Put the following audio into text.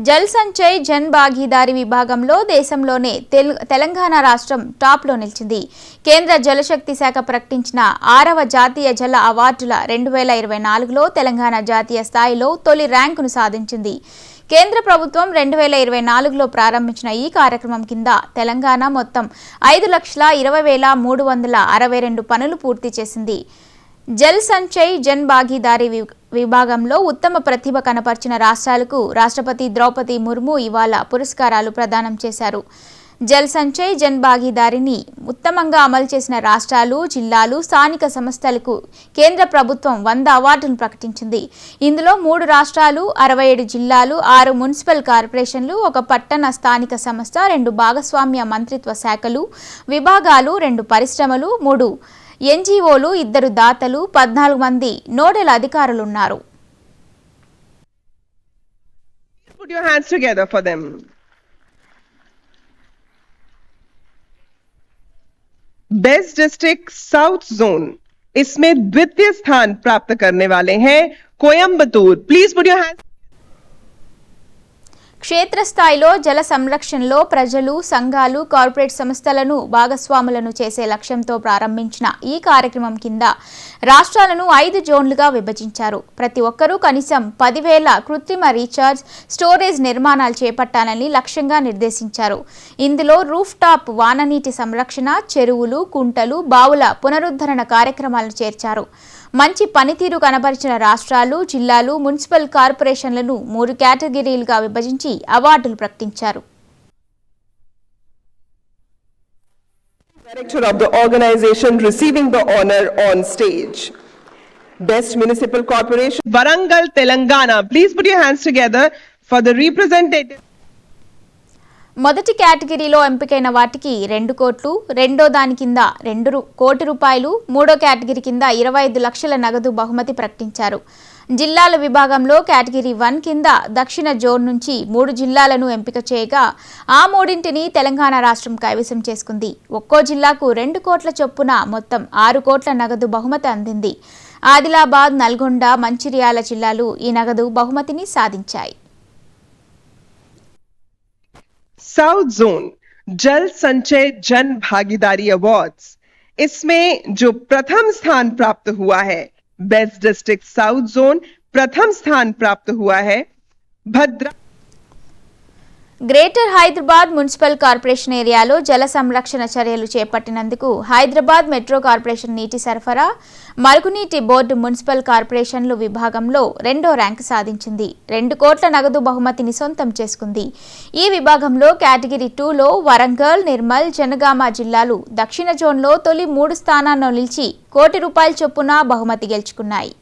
జల్ సంచయ్ జన్ భాగీదారీ విభాగంలో దేశంలోనే తెలంగాణ రాష్ట్రం టాప్లో నిలిచింది. కేంద్ర జలశక్తి శాఖ ప్రకటించిన 6వ జాతీయ జల అవార్డుల 2024లో తెలంగాణ జాతీయ స్థాయిలో తొలి ర్యాంకును సాధించింది. కేంద్ర ప్రభుత్వం 2024లో ప్రారంభించిన ఈ కార్యక్రమం కింద తెలంగాణ మొత్తం 5,20,362 పనులు పూర్తి చేసింది. జల్ సంచయ్ జన్ భాగీదారీ విభాగంలో ఉత్తమ ప్రతిభ కనపర్చిన రాష్ట్రాలకు రాష్ట్రపతి ద్రౌపది ముర్ము ఇవాళ పురస్కారాలు ప్రదానం చేశారు. జల్ సంచయ్ జన్ భాగీదారీని ఉత్తమంగా అమలు చేసిన రాష్ట్రాలు, జిల్లాలు, స్థానిక సంస్థలకు కేంద్ర ప్రభుత్వం 100 అవార్డులను ప్రకటించింది. ఇందులో 3 రాష్ట్రాలు, 67 జిల్లాలు, 6 మున్సిపల్ కార్పొరేషన్లు, 1 పట్టణ స్థానిక సంస్థ, 2 భాగస్వామ్య మంత్రిత్వ శాఖలు, విభాగాలు, 2 పరిశ్రమలు, 3 ఎన్జీఓలు, 2 దాతలు, 14 మంది నోడల్ అధికారులు ఉన్నారు. Put your hands together for them. Best district south zone इसमें द्वितीय स्थान प्राप्त करने वाले हैं Coimbatore. Please put your hands. క్షేత్రస్థాయిలో జల సంరక్షణలో ప్రజలు, సంఘాలు, కార్పొరేట్ సంస్థలను భాగస్వాములను చేసే లక్ష్యంతో ప్రారంభించిన ఈ కార్యక్రమం కింద రాష్ట్రాలను 5 జోన్లుగా విభజించారు. ప్రతి ఒక్కరూ కనీసం 10,000 కృత్రిమ రీఛార్జ్, స్టోరేజ్ నిర్మాణాలు చేపట్టాలని లక్ష్యంగా నిర్దేశించారు. ఇందులో రూఫ్ టాప్ వాననీటి సంరక్షణ, చెరువులు, కుంటలు, బావుల పునరుద్ధరణ కార్యక్రమాలను చేర్చారు. మంచి పనితీరు కనబరిచిన రాష్ట్రాలు, జిల్లాలు, మున్సిపల్ కార్పొరేషన్లను 3 కేటగిరీలుగా విభజించి అవార్డులు ప్రకటించారు. Director of the organization receiving the honor on stage. Best Municipal Corporation, Warangal, Telangana. Please put your hands together for the representative. మొదటి కేటగిరీలో ఎంపికైన వాటికి 2 కోట్లు, రెండో దాని కింద 2 కోటి రూపాయలు, మూడో కేటగిరీ కింద 25 లక్షల నగదు బహుమతి ప్రకటించారు. జిల్లాల విభాగంలో కేటగిరీ 1 కింద దక్షిణ జోన్ నుంచి 3 జిల్లాలను ఎంపిక చేయగా ఆ 3ంటిని తెలంగాణ రాష్ట్రం కైవసం చేసుకుంది. ఒక్కో జిల్లాకు 2 కోట్ల చొప్పున మొత్తం 6 కోట్ల నగదు బహుమతి అందింది. ఆదిలాబాద్, నల్గొండ, మంచిర్యాల జిల్లాలు ఈ నగదు బహుమతిని సాధించాయి. साउथ जोन जल संचय जन भागीदारी अवार्ड्स, इसमें जो प्रथम स्थान प्राप्त हुआ है, बेस्ट डिस्ट्रिक्ट साउथ जोन प्रथम स्थान प्राप्त हुआ है भद्रा. గ్రేటర్ హైదరాబాద్ మున్సిపల్ కార్పొరేషన్ ఏరియాలో జల సంరక్షణ చర్యలు చేపట్టినందుకు హైదరాబాద్ మెట్రో కార్పొరేషన్ నీటి సరఫరా, మరుగునీటి బోర్డు మున్సిపల్ కార్పొరేషన్లు విభాగంలో 2వ ర్యాంకు సాధించింది. 2 కోట్ల నగదు బహుమతిని సొంతం చేసుకుంది. ఈ విభాగంలో కేటగిరీ 2లో వరంగల్, నిర్మల్, జనగామ జిల్లాలు దక్షిణ జోన్లో తొలి 3 స్థానాల్లో నిలిచి కోటి రూపాయల చొప్పున బహుమతి గెలుచుకున్నాయి.